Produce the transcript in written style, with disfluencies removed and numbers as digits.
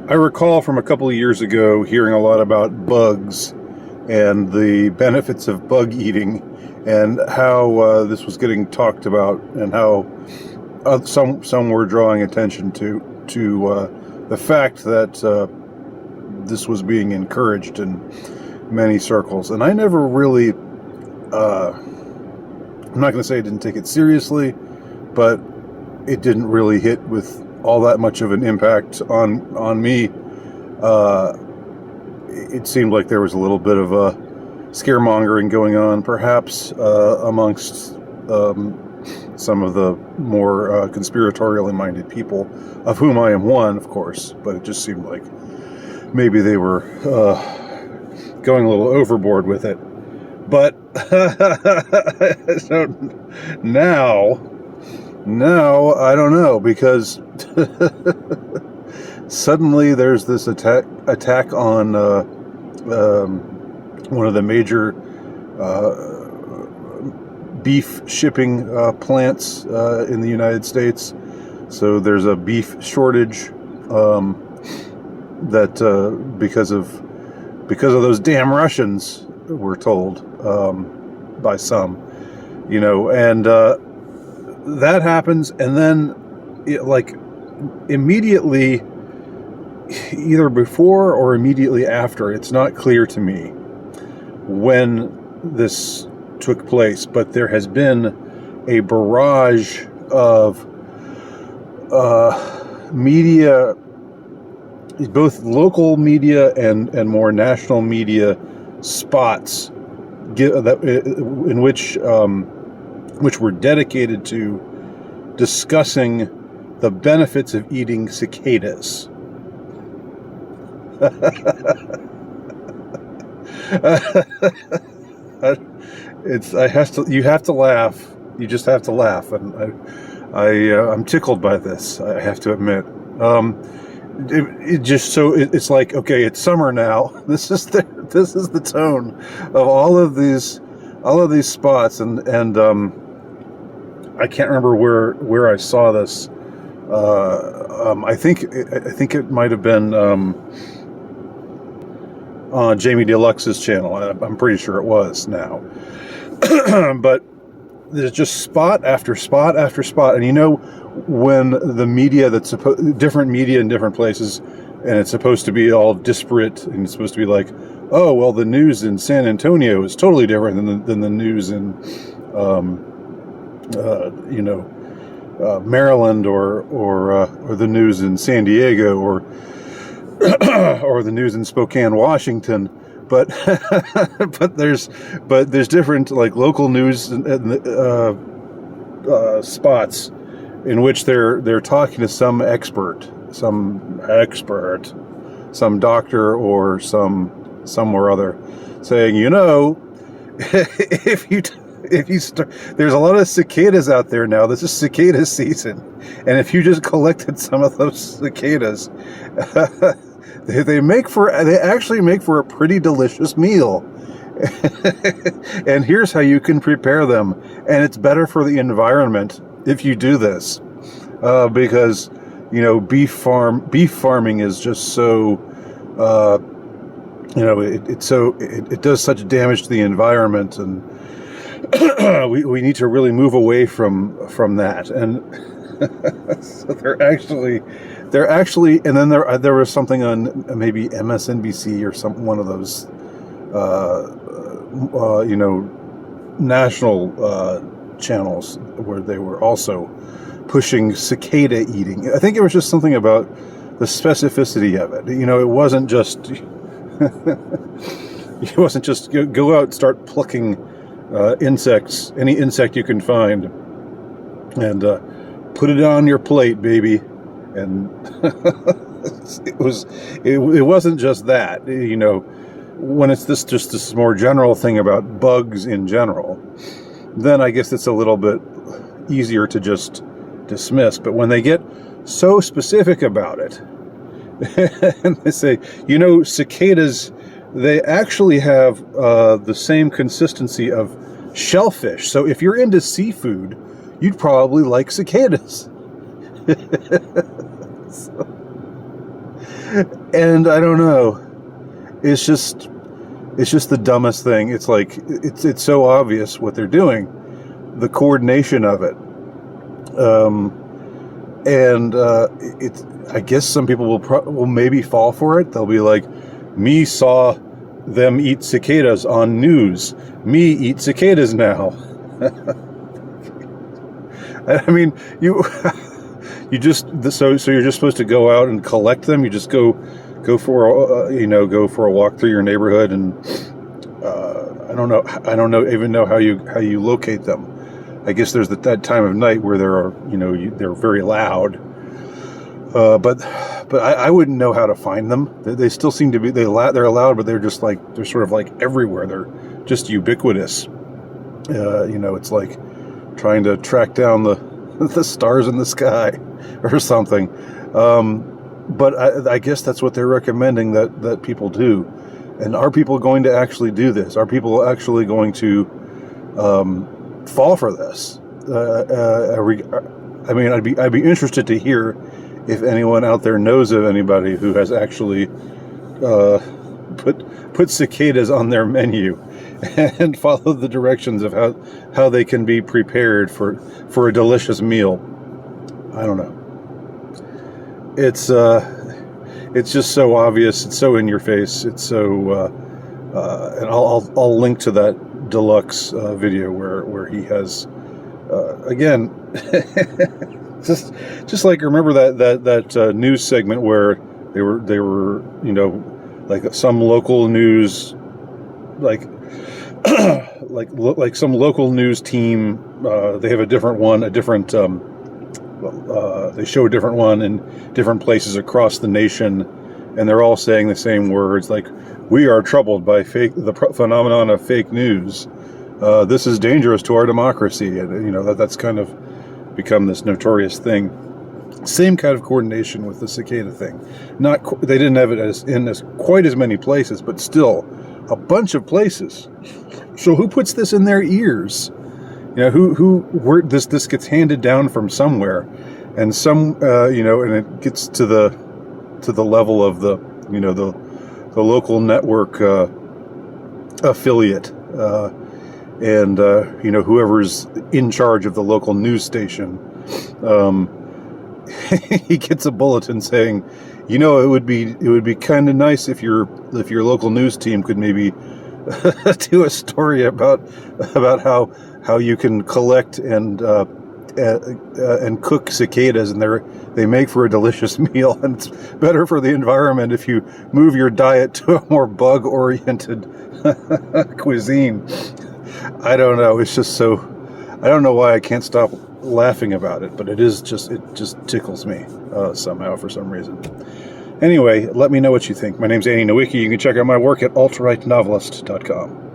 I recall from a couple of years ago hearing a lot about bugs and the benefits of bug eating, and how this was getting talked about, and how some were drawing attention to the fact that this was being encouraged in many circles. And I never really, I'm not going to say I didn't take it seriously, but it didn't really hit with all that much of an impact on me. It seemed like there was a little bit of a scaremongering going on, perhaps amongst some of the more conspiratorially minded people, of whom I am one, of course. But it just seemed like maybe they were going a little overboard with it. But so now I don't know, because suddenly there's this attack on one of the major beef shipping plants in the United States. So there's a beef shortage that because of those damn Russians, we're told, by some, and that happens, and then immediately, either before or immediately after, it's not clear to me when this took place, but there has been a barrage of media, both local media and more national media spots, in which were dedicated to discussing the benefits of eating cicadas. You have to laugh. You just have to laugh, and I'm tickled by this, I have to admit. It's like, okay, it's summer now. This is the tone of all of these spots, and I can't remember where I saw this. I think it might have been on Jamie Deluxe's channel. I'm pretty sure it was now. But there's just spot after spot after spot, and when the media different media in different places, and it's supposed to be all disparate, and it's supposed to be like, oh well, the news in San Antonio is totally different than the news in Maryland, or the news in San Diego, or the news in Spokane, Washington. But there's different, like, local news spots in which they're talking to some expert, some doctor or somewhere other, saying, if you start, there's a lot of cicadas out there now. This is cicada season, and if you just collected some of those cicadas, they actually make for a pretty delicious meal. And here's how you can prepare them, and it's better for the environment if you do this, because beef farming is just so it does such damage to the environment, and we need to really move away from that. And so they're actually, and then there was something on maybe MSNBC or one of those national channels, where they were also pushing cicada eating. I think it was just something about the specificity of it. It wasn't just go out and start plucking insects, any insect you can find, and put it on your plate, baby. And it wasn't just that. When it's this more general thing about bugs in general, then I guess it's a little bit easier to just dismiss. But when they get so specific about it, and they say, cicadas, they actually have the same consistency of shellfish. So if you're into seafood, you'd probably like cicadas. And I don't know. It's just the dumbest thing. It's like it's so obvious what they're doing, the coordination of it. And it's, I guess some people will maybe fall for it. They'll be like, me saw them eat cicadas on news. Me eat cicadas now. I mean, you just so you're just supposed to go out and collect them. You just go for go for a walk through your neighborhood, and I don't even know how you locate them. I guess there's that time of night where they're very loud. But I wouldn't know how to find them. They still seem to be they're loud, but they're sort of like everywhere. They're just ubiquitous. It's like trying to track down the stars in the sky or something. But I guess that's what they're recommending that people do. And are people going to actually do this? Are people actually going to fall for this? I mean, I'd be interested to hear if anyone out there knows of anybody who has actually put cicadas on their menu and followed the directions of how they can be prepared for a delicious meal. I don't know. It's just so obvious. It's so in your face. It's so and I'll link to that deluxe video where he has again. Just like, remember that news segment where they were like some local news, like like some local news team, they have a different one, they show a different one in different places across the nation, and they're all saying the same words, like, we are troubled by the phenomenon of fake news. This is dangerous to our democracy, and that's kind of become this notorious thing. Same kind of coordination with the cicada thing. They didn't have it in quite as many places, but still a bunch of places. So who puts this in their ears? Where this gets handed down from somewhere, and and it gets to the level of the local network affiliate. And whoever's in charge of the local news station, he gets a bulletin saying, it would be kind of nice if your local news team could maybe do a story about how you can collect and cook cicadas, and they make for a delicious meal, and it's better for the environment if you move your diet to a more bug-oriented cuisine. I don't know. It's just so. I don't know why I can't stop laughing about it, but it just tickles me somehow for some reason. Anyway, let me know what you think. My name's Annie Nowicki. You can check out my work at altrightnovelist.com.